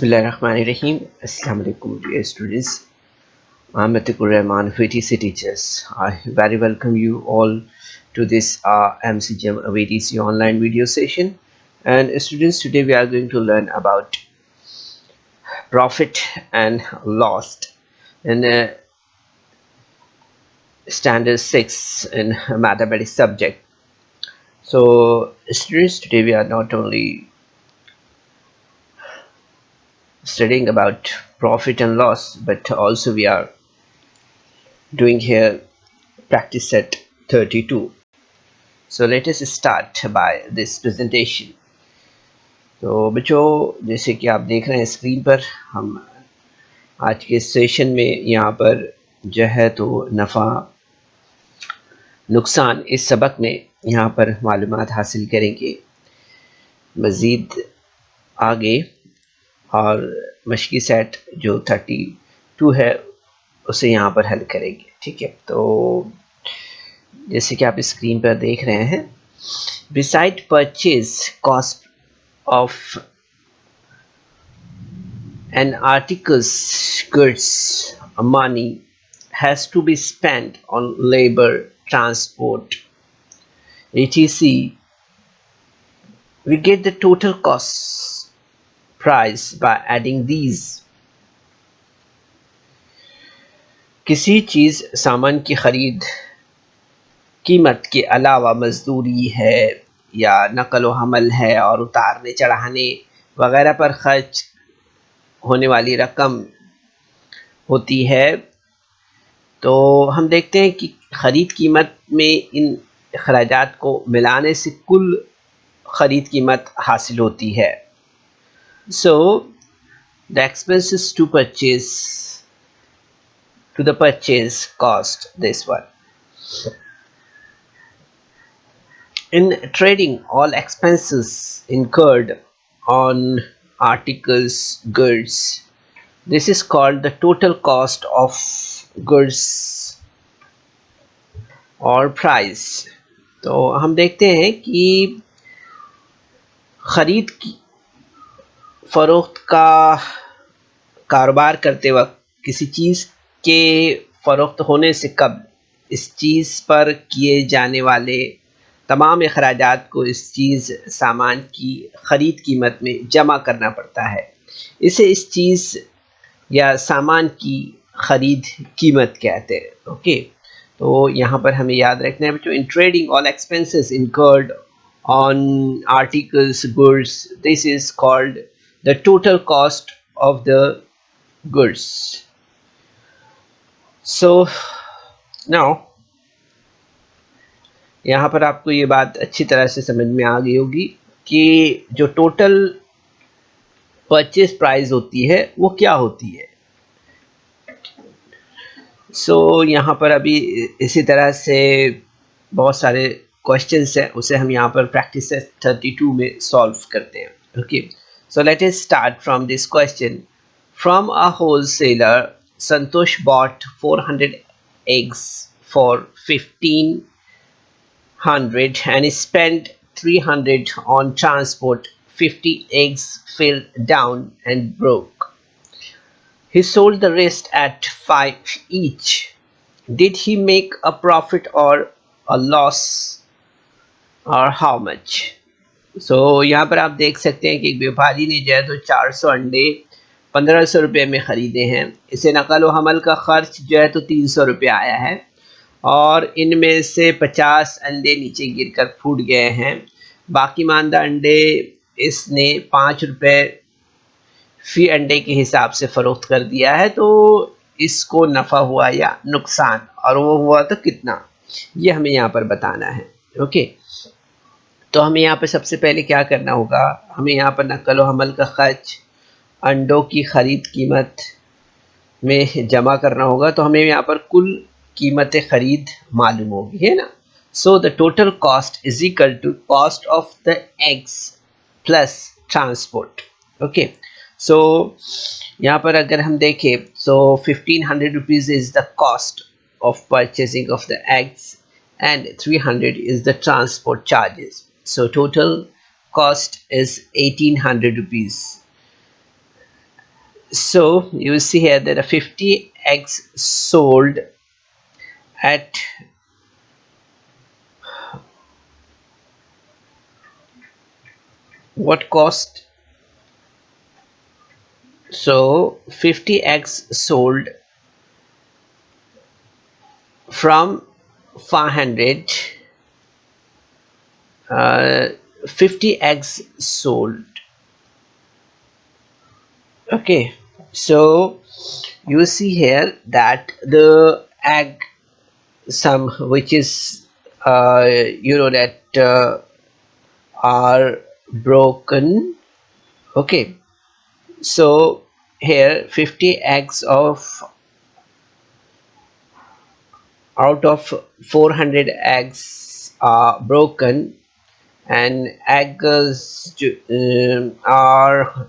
Bismillahirrahmanirrahim. Assalamu alaikum dear students. I'm Ateequrrahman of ATC Teachers. I very welcome you all to this MCGM of ATC online video session. And students, today we are going to learn about profit and loss in Standard 6 in mathematics subject. So students, today we are not only studying about profit and loss, but also we are doing here practice set 32. So let us start by this presentation. तो बच्चों, जैसे कि आप देख रहे हैं screen पर, हम आज के सेशन में यहाँ पर जो है तो नफ़ा नुकसान इस सबक में यहाँ पर मालूमात हासिल करेंगे। मज़ीद आगे और मशकी सेट जो 32 है उसे यहाँ पर हल करेंगे। ठीक है, तो जैसे कि आप स्क्रीन पर देख रहे हैं, beside purchase cost of an article's goods, money has to be spent on labor, transport, etc. We get the total cost price by adding these. किसी चीज़ सामान की खरीद कीमत के अलावा मजदूरी है या नकल व हमल है और उतारने चढ़ाने वगैरह पर खर्च होने वाली रकम होती है, तो हम देखते हैं कि ख़रीद कीमत में इन अखराजात को मिलाने से कुल ख़रीद कीमत हासिल होती है। So the expenses to the purchase cost this one. In trading, all expenses incurred on articles, goods, this is called the total cost of goods or price. तो हम देखते हैं कि ख़रीद की फ़रोख्त का कारोबार करते वक्त किसी चीज़ के फ़रोख्त होने से कबल इस चीज़ पर किए जाने वाले तमाम अखराजात को इस चीज़ सामान की ख़रीद कीमत में जमा करना पड़ता है। इसे इस चीज़ या सामान की ख़रीद कीमत कहते हैं। ओके, तो यहाँ पर हमें याद रखना है बच्चों, in trading all expenses incurred on articles goods, this is called the total cost of the goods. So now यहाँ पर आपको ये बात अच्छी तरह से समझ में आ गई होगी कि जो टोटल परचेज प्राइस होती है वो क्या होती है। सो यहाँ पर अभी इसी तरह से बहुत सारे क्वेश्चंस हैं, उसे हम यहाँ पर प्रैक्टिस 32 में सॉल्व करते हैं। Okay, so let us start from this question. From a wholesaler, Santosh bought 400 eggs for 1500 and spent 300 on transport. 50 eggs fell down and broke. He sold the rest at 5 each. Did he make a profit or a loss, or how much? So यहाँ पर आप देख सकते हैं कि एक व्यापारी ने जो है तो 400 अंडे 1500 रुपये में ख़रीदे हैं। इसे नकल व हमल का ख़र्च जो है तो 300 रुपये आया है और इनमें से 50 अंडे नीचे गिरकर फूट गए हैं। बाकी मानदा अंडे इसने 5 रुपये फ़ी अंडे के हिसाब से फ़रोख्त कर दिया है। तो इसको नफ़ा हुआ या नुकसान, और वो हुआ तो कितना, ये हमें यहाँ पर बताना है। ओके, तो हमें यहाँ पर सबसे पहले क्या करना होगा, हमें यहाँ पर नकल व हमल का ख़र्च अंडों की ख़रीद कीमत में जमा करना होगा। तो हमें यहाँ पर कुल कीमत ख़रीद मालूम होगी, है ना। So the total cost is equal to cost of the eggs plus transport. Okay, so यहाँ पर अगर हम देखें तो 1500 rupees is the cost of purchasing of the eggs and 300 is the transport charges. So total cost is 1800 rupees So you see here that a 50 eggs sold at what cost? So 50 eggs sold from 500, 50 eggs sold. Okay, so you see here that the egg sum, which is that are broken. Okay, so here 50 eggs of out of 400 eggs are broken, and eggs are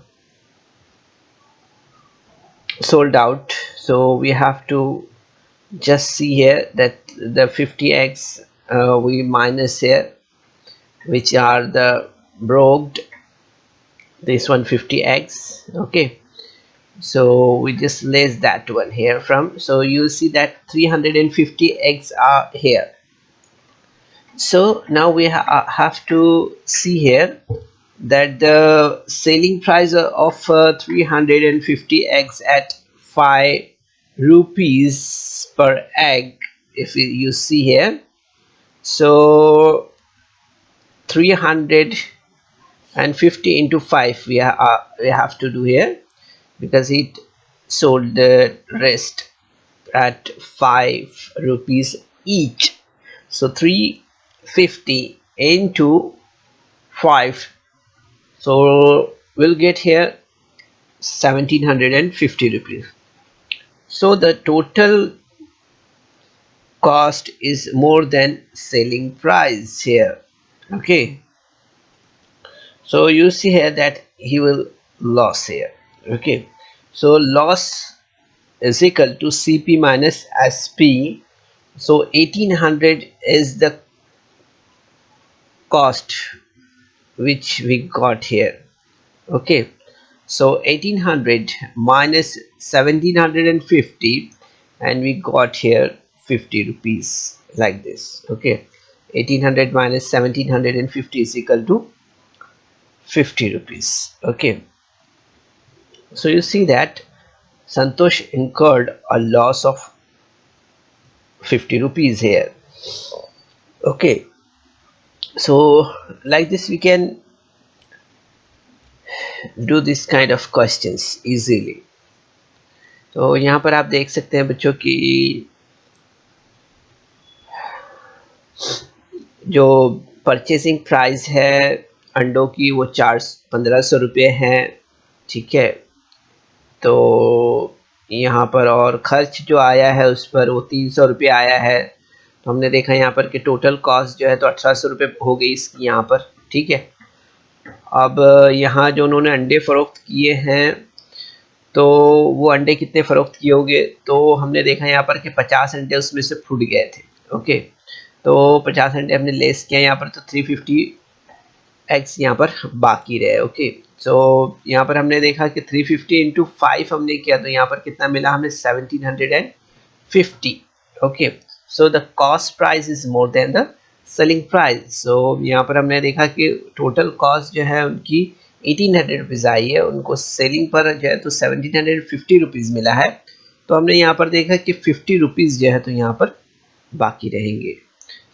sold out. So we have to just see here that the 50 eggs we minus here, which are the broked, this one 50 eggs. Okay, so we just less that one here from, so you see that 350 eggs are here. So now we have to see here that the selling price of 350 eggs at 5 rupees per egg, if you see here, so 350 into 5 we have to do here, because it sold the rest at 5 rupees each. So 350 into 5, so we'll get here 1750 rupees. So the total cost is more than selling price here. Okay, so you see here that he will loss here. Okay, so loss is equal to CP minus SP. So 1800 is the cost which we got here. Okay, so 1800 minus 1750, and we got here 50 rupees, like this. Okay, 1800 minus 1750 is equal to 50 rupees. Okay, so you see that Santosh incurred a loss of 50 rupees here. Okay, so like this we can do this kind of questions easily. तो यहाँ पर आप देख सकते हैं बच्चों की जो परचेसिंग प्राइस है अंडों की वो 1500 रुपये है, ठीक है। तो यहाँ पर और खर्च जो आया है उस पर वो 300 रुपये आया है। तो हमने देखा यहाँ पर कि टोटल कॉस्ट जो है तो 1800 रुपये हो गई इसकी यहाँ पर, ठीक है। अब यहाँ जो उन्होंने अंडे फ़रोख्त किए हैं, तो वो अंडे कितने फ़रोख्त किए होंगे, तो हमने देखा यहाँ पर कि 50 अंडे उसमें से फूट गए थे। ओके, तो 50 अंडे हमने लेस किया यहाँ पर, तो 350 एग्स यहाँ पर बाकी रहे। ओके, सो यहाँ पर हमने देखा कि 350 इंटू 5 हमने किया, तो यहाँ पर कितना मिला हमें 1750। Okay, so the cost price is more than the selling price. So यहाँ पर हमने देखा कि टोटल कॉस्ट जो है उनकी 1800 रुपीज़ आई है, उनको सेलिंग पर जो है तो 1750 रुपीज़ मिला है। तो हमने यहाँ पर देखा कि 50 रुपीज़ जो है तो यहाँ पर बाकी रहेंगे।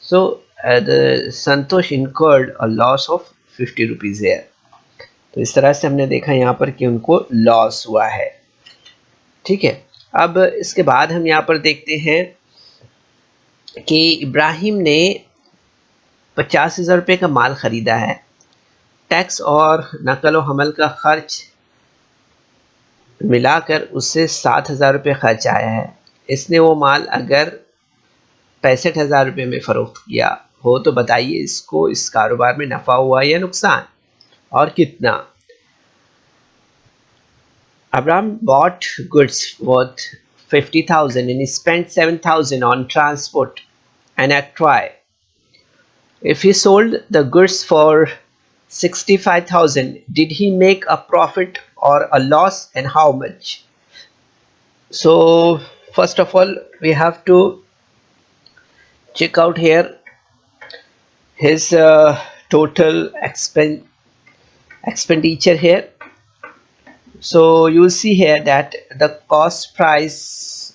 So the Santosh incurred a loss of 50 rupees है। तो इस तरह से हमने देखा यहाँ पर कि उनको लॉस हुआ है, ठीक है। अब इसके बाद हम यहाँ पर देखते हैं कि इब्राहिम ने 50,000 रुपये का माल ख़रीदा है। टैक्स और नकल व हमल का खर्च मिलाकर उससे 7,000 रुपये खर्च आया है। इसने वो माल अगर 65,000 रुपये में फ़रोख्त किया हो तो बताइए इसको इस कारोबार में नफ़ा हुआ या नुकसान, और कितना। Abraham bought goods worth 50,000 and he spent 7,000 on transport and a try. If he sold the goods for 65,000, did he make a profit or a loss, and how much? So first of all, we have to check out here his total expenditure here. So you will see here that the cost price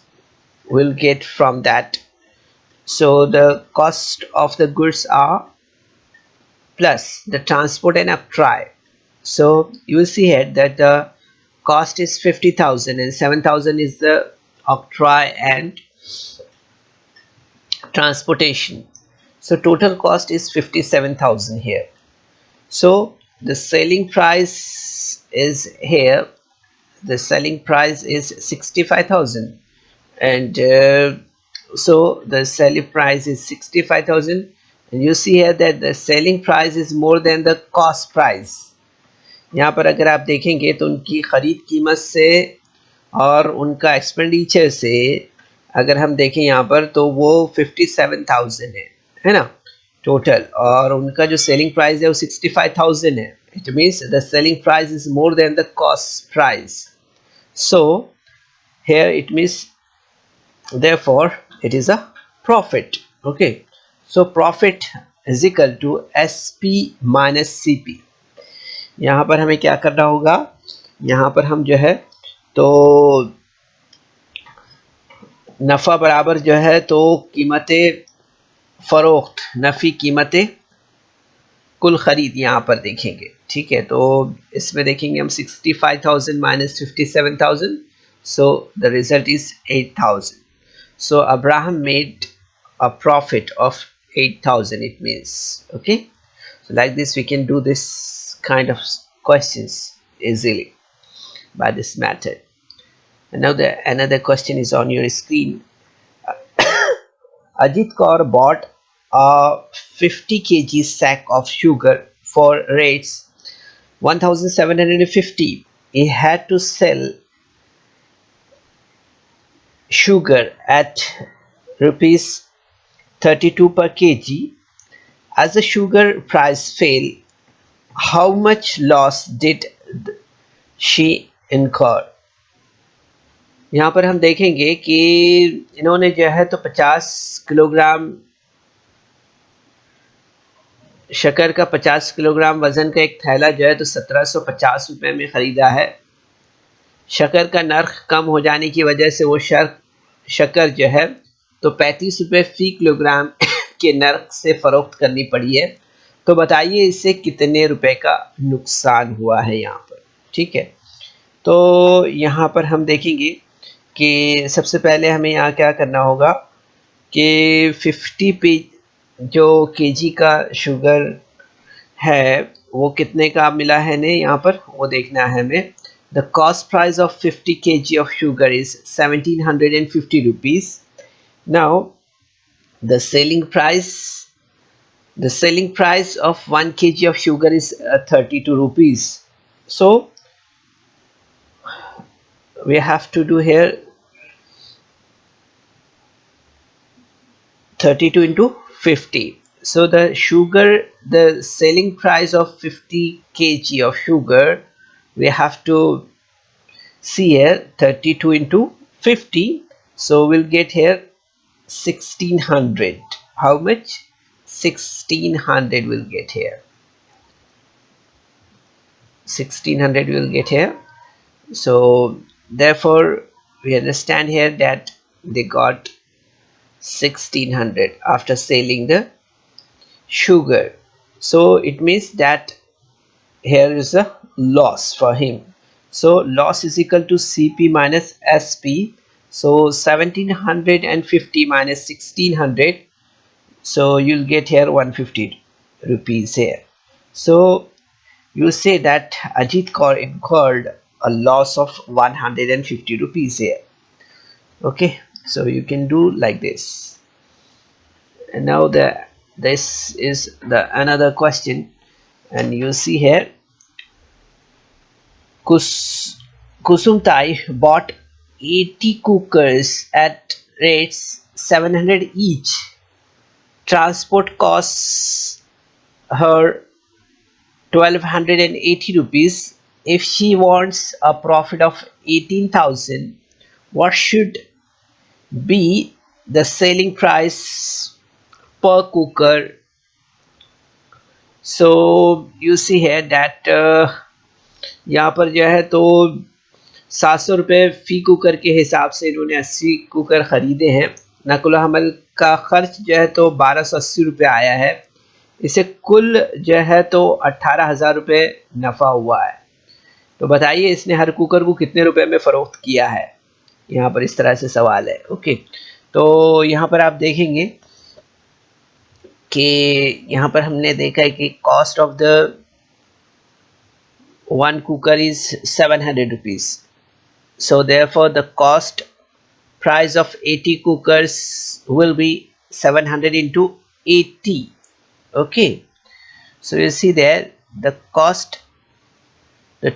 will get from that. So the cost of the goods are plus the transport and uptry. So you will see here that the cost is 50,000 and 7,000 is the octroi and transportation. So total cost is 57,000 here. So the selling price is here. The selling price is 65,000, and so the selling price is 65,000, and you see here that the selling price is more than the cost price. यहाँ पर अगर आप देखेंगे तो उनकी ख़रीद कीमत से और उनका एक्सपेंडिचर से अगर हम देखें यहाँ पर तो वो 57,000 है ना टोटल, और उनका जो सेलिंग प्राइस है वो 65,000 है. It means the selling price is more than the cost price. So here it means therefore it is a profit. Okay, so profit is equal to SP minus CP. यहाँ पर हमें क्या करना होगा, यहाँ पर हम जो है तो नफ़ा बराबर जो है तो कीमतें फ़रोख्त नफ़ी कीमतें कुल ख़रीद यहाँ पर देखेंगे. ठीक है, तो इसमें देखेंगे हम 65,000 minus 57,000, so the result is 8,000. So Abraham made a profit of 8,000, it means. Okay, so like this we can do this kind of questions easily by this method. And now another question is on your screen. Ajit Kaur bought a 50 kg sack of sugar for rates 1,750. He had to sell sugar at rupees 32 per kg. As the sugar price fell, how much loss did she incur? यहाँ पर हम देखेंगे कि इन्होंने जो है तो 50 kilogram शक्कर का 50 किलोग्राम वज़न का एक थैला जो है तो 1750 रुपये में ख़रीदा है. शक्कर का नर्ख कम हो जाने की वजह से वो शक्कर जो है तो 35 रुपये फ़ी किलोग्राम के नर्ख से फ़रोख्त करनी पड़ी है. तो बताइए इससे कितने रुपए का नुकसान हुआ है यहाँ पर. ठीक है, तो यहाँ पर हम देखेंगे कि सबसे पहले हमें यहाँ क्या करना होगा कि 50 पे जो केजी का शुगर है वो कितने का मिला है ने यहाँ पर वो देखना है हमें. The cost price of 50 kg of sugar is 1,750 rupees. Now the selling price of 1 kg of sugar is 32 rupees. So we have to do here 32 into 50. So the selling price of 50 kg of sugar, we have to see here 32 into 50. So we'll get here 1,600. How much? 1,600 will get here. 1,600 will get here. So therefore we understand here that they got 1,600 after selling the sugar. So it means that here is a loss for him. So loss is equal to CP minus SP. So 1,750 minus 1,600. So you'll get here 150 rupees here. So you say that Ajit Kaur incurred a loss of 150 rupees here. Okay, so you can do like this. And now this is the another question, and you see here Kusumtai bought 80 cookers at rates 700 each. Transport costs her 1,280 rupees. if she wants a profit of 18,000, what should be the selling price per cooker? So you see here that यहाँ पर जो है तो 700 रुपये फ़ी cooker के हिसाब से इन्होंने 80 कुकर ख़रीदे हैं। नकुल हमल का ख़र्च जो है तो 1280 रुपये आया है। इसे कुल जो है तो 18,000 रुपये नफ़ा हुआ है। तो बताइए इसने हर कुकर को कितने रुपए में फ़रोख्त किया है। यहाँ पर इस तरह से सवाल है। ओके, तो यहाँ पर आप देखेंगे कि यहाँ पर हमने देखा है कि cost of the one cooker is 700 rupees. So therefore the cost price of 80 cookers will be 700 into 80. Okay, so you see there the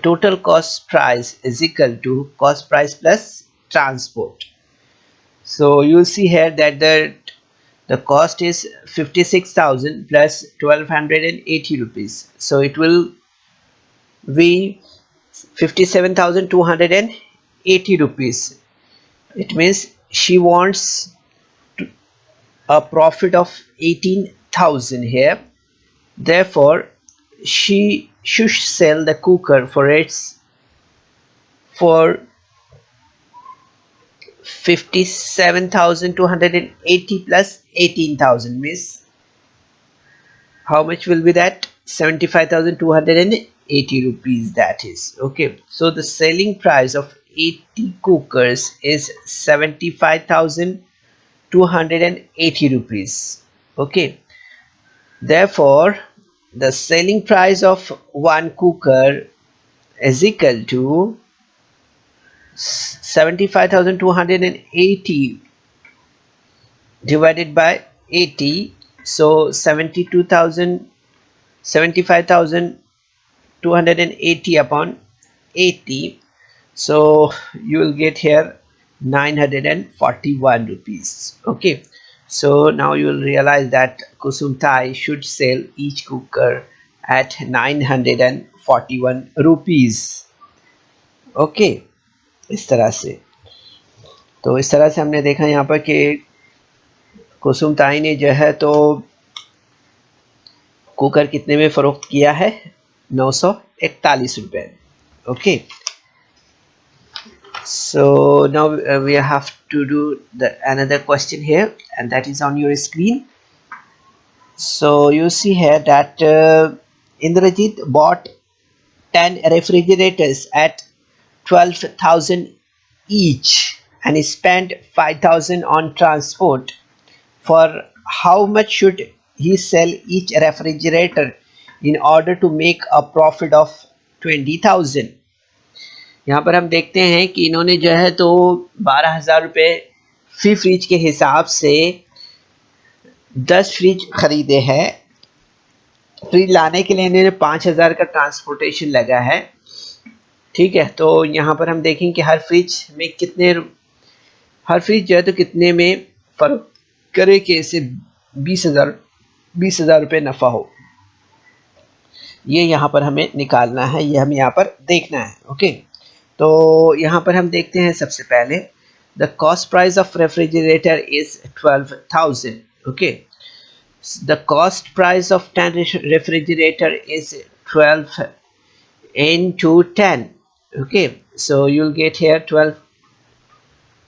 total cost price is equal to cost price plus transport. So you see here that the cost is 56,000 plus 1280 rupees. So it will be 57,280 rupees. It means she wants a profit of 18,000 here. Therefore she should sell the cooker for 57,280 plus 18,000 means how much will be that? 75,280 rupees, that is. Okay, so the selling price of 80 cookers is 75,280 rupees. Okay, therefore the selling price of one cooker is equal to 75,280 divided by 80. So 75,280 upon 80. So you will get here 941 rupees. Okay, so now you will realize that Kusum Thai should sell each cooker at 941 rupees. Okay, इस तरह से। तो इस तरह से हमने देखा यहाँ पर कि कुसुम ताई ने जो है तो कुकर कितने में फ़रोख्त किया है? 941 रुपये। Okay, so now we have to do another question here, and that is on your screen. So you see here that Indrajit bought 10 refrigerators at 12,000 each and spent 5,000 on transport. For how much should he sell each refrigerator in order to make a profit of 20,000? यहाँ पर हम देखते हैं कि इन्होंने जो है तो 12,000 रुपये फी फ्रिज के हिसाब से 10 फ्रिज खरीदे हैं। फ्रिज लाने के लिए इन्होंने 5,000 का ट्रांसपोर्टेशन लगा है। ठीक है, तो यहाँ पर हम देखें कि हर फ्रिज जो है तो कितने में फ़र्क करे कि इसे 20,000 रुपये नफ़ा हो। ये यहाँ पर हमें निकालना है, ये हमें यहाँ पर देखना है। ओके, तो यहाँ पर हम देखते हैं सबसे पहले the cost price of refrigerator is 12,000. Okay, the cost price of 10 refrigerator is 12 into 10. Okay, so you'll get here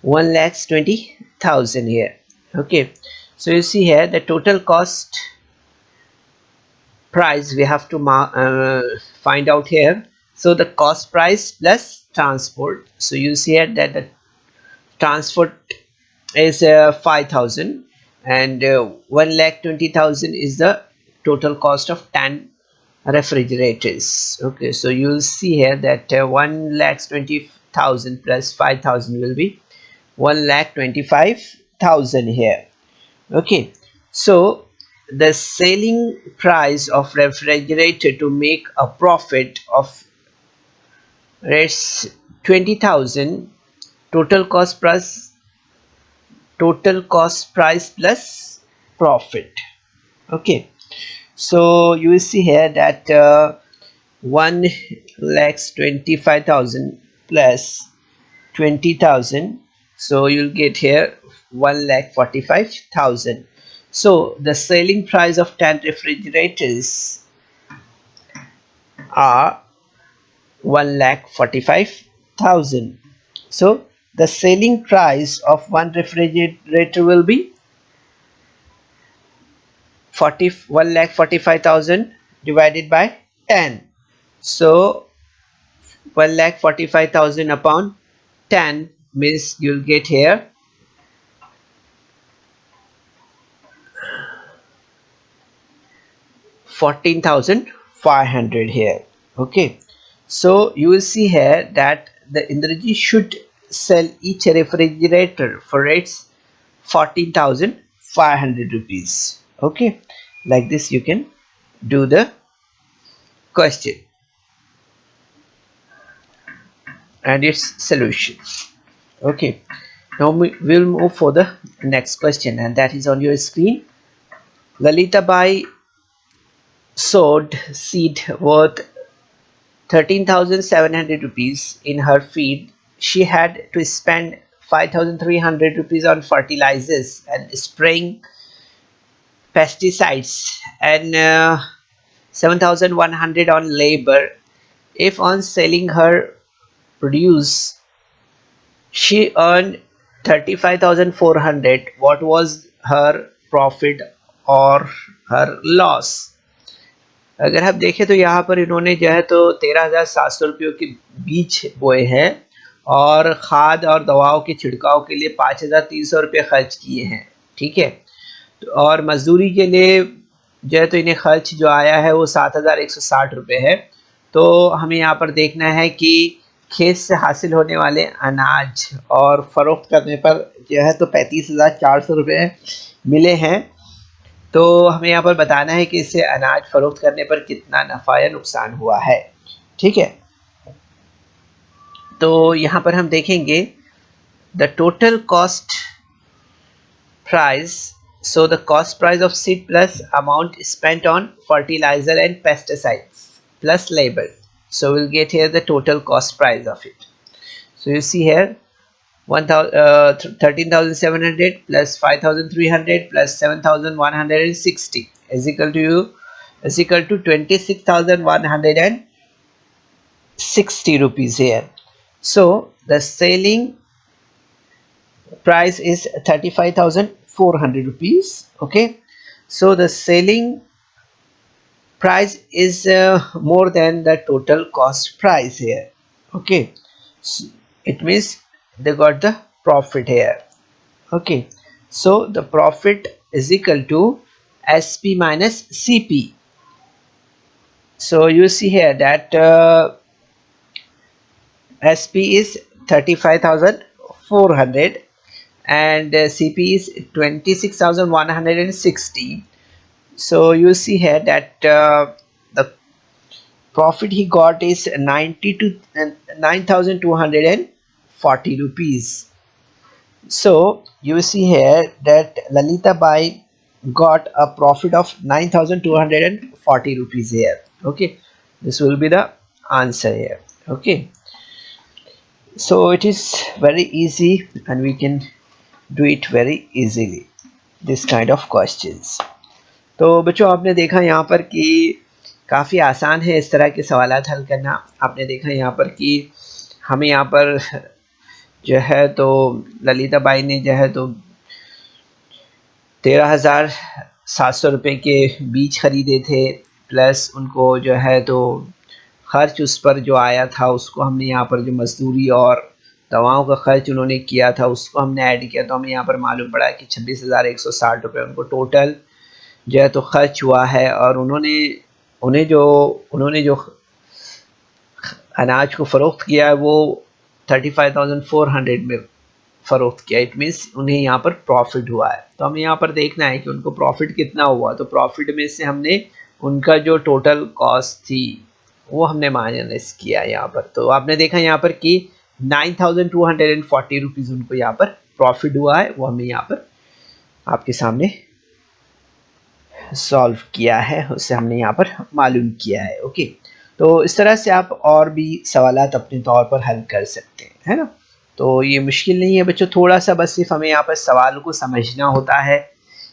1,20,000 here. Okay, so you see here the total cost price we have to find out here. So the cost price plus transport. So you see here that the transport is 5,000 and 1,20,000 is the total cost of 10 refrigerators. Okay, so you will see here that 1,20,000 plus 5,000 will be 1,25,000 here. Okay, so the selling price of refrigerator to make a profit of 20,000, total cost price plus profit. Okay, so you will see here that 1,25,000 plus 20,000, so you'll get here 1,45,000. So the selling price of 10 refrigerators are 1,45,000. So the selling price of one refrigerator will be 1,45,000 divided by 10. So 1,45,000 upon 10 means you'll get here 14,500 here. Okay, so you will see here that the Indraji should sell each refrigerator for its 14,500 rupees. Okay, like this you can do the question and its solution. Okay, now we'll move for the next question, and that is on your screen. Lalita Bai sowed seed worth 13,700 rupees in her field. She had to spend 5,300 rupees on fertilizers and spraying pesticides and 7,100 on labor. If on selling her produce she earned 35,400, what was her profit or her loss? अगर आप देखें तो यहाँ पर इन्होंने जो है तो 13,700 रुपयों के बीज बोए हैं और खाद और दवाओं के छिड़काव के लिए 5,300 रुपये खर्च किए हैं, ठीक है। और मजदूरी के लिए जो है तो इन्हें खर्च जो आया है वो 7,160 रुपये है। तो हमें यहाँ पर देखना है कि खेत से हासिल होने वाले अनाज और फ़रोख्त करने पर जो है तो 35,400 रुपये मिले हैं। तो हमें यहाँ पर बताना है कि इससे अनाज फ़रोख्त करने पर कितना नफ़ा या नुकसान हुआ है, ठीक है। तो यहाँ पर हम देखेंगे the total cost price, so the cost price of seed plus amount spent on fertilizer and pesticides plus labor, so we'll get here the total cost price of it. So you see here 13,700 plus 5,300 plus 7,160 is equal to 26,160 rupees here. So the selling price is 35,400 rupees. Okay, so the selling price is more than the total cost price here. Okay, so it means they got the profit here. Okay, so the profit is equal to SP minus CP. So you see here that SP is 35,400 and CP is 26,160. So you see here that the profit he got is 9,240 rupees. So you see here that Lalita Bai got a profit of 9,240 rupees here. Okay, this will be the answer here. Okay, so it is very easy and we can do it very easily, this kind of questions. तो बच्चों आपने देखा यहाँ पर कि काफ़ी आसान है इस तरह के सवालात हल करना। आपने देखा यहाँ पर कि हमें यहाँ पर जो है तो ललिता बाई ने जो है तो 13,700 रुपये के बीज खरीदे थे, प्लस उनको जो है तो खर्च उस पर जो आया था उसको हमने यहाँ पर जो मजदूरी और दवाओं का खर्च उन्होंने किया था उसको हमने ऐड किया, तो हमें यहाँ पर मालूम पड़ा कि 26,160 रुपये उनको टोटल जो है तो खर्च हुआ है। और उन्होंने जो अनाज को फ़रोख्त किया है वो 35,400 में फ़रोख्त किया, इट मीन्स उन्हें यहाँ पर प्रॉफिट हुआ है। तो हमें यहाँ पर देखना है कि उनको प्रॉफिट कितना हुआ। तो प्रॉफिट में से हमने उनका जो टोटल कॉस्ट थी वो हमने माइनस किया यहाँ पर। तो आपने देखा यहाँ पर कि 9,240 रुपीज़ उनको यहाँ पर प्रॉफिट हुआ है, वो हमें यहाँ पर आपके सामने सॉल्व किया है, उससे हमने यहाँ पर मालूम किया है। ओके, तो इस तरह से आप और भी सवालात अपने तौर पर हल कर सकते हैं, है ना। तो ये मुश्किल नहीं है बच्चों, थोड़ा सा बस सिर्फ हमें यहाँ पर सवाल को समझना होता है।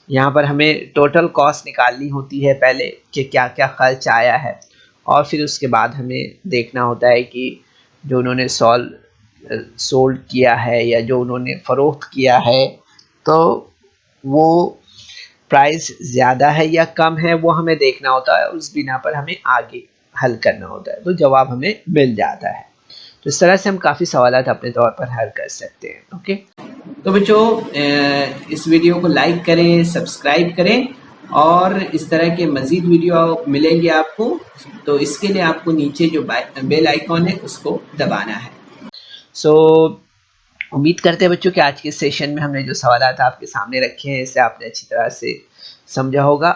यहाँ पर हमें टोटल कॉस्ट निकालनी होती है पहले कि क्या क्या खर्च आया है, और फिर उसके बाद हमें देखना होता है कि जो उन्होंने सोल्ड किया है या जो उन्होंने फ़रोख्त किया है, तो वो प्राइस ज़्यादा है या कम है, वो हमें देखना होता है। उस बिना पर हमें आगे हल करना होता है, तो जवाब हमें मिल जाता है। तो इस तरह से हम काफ़ी सवालात अपने तौर पर हल कर सकते हैं। ओके, तो बच्चों इस वीडियो को लाइक करें, सब्सक्राइब करें, और इस तरह के मज़ीद वीडियो मिलेंगे आपको। तो इसके लिए आपको नीचे जो बेल आइकॉन है उसको दबाना है। सो उम्मीद करते हैं बच्चों कि आज के सेशन में हमने जो सवालात आपके सामने रखे हैं इसे आपने अच्छी तरह से समझा होगा,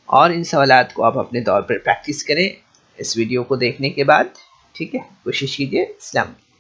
और इन सवालात को आप अपने तौर पर प्रैक्टिस करें इस वीडियो को देखने के बाद। ठीक है, कोशिश कीजिए। अस्सलाम वालेकुम।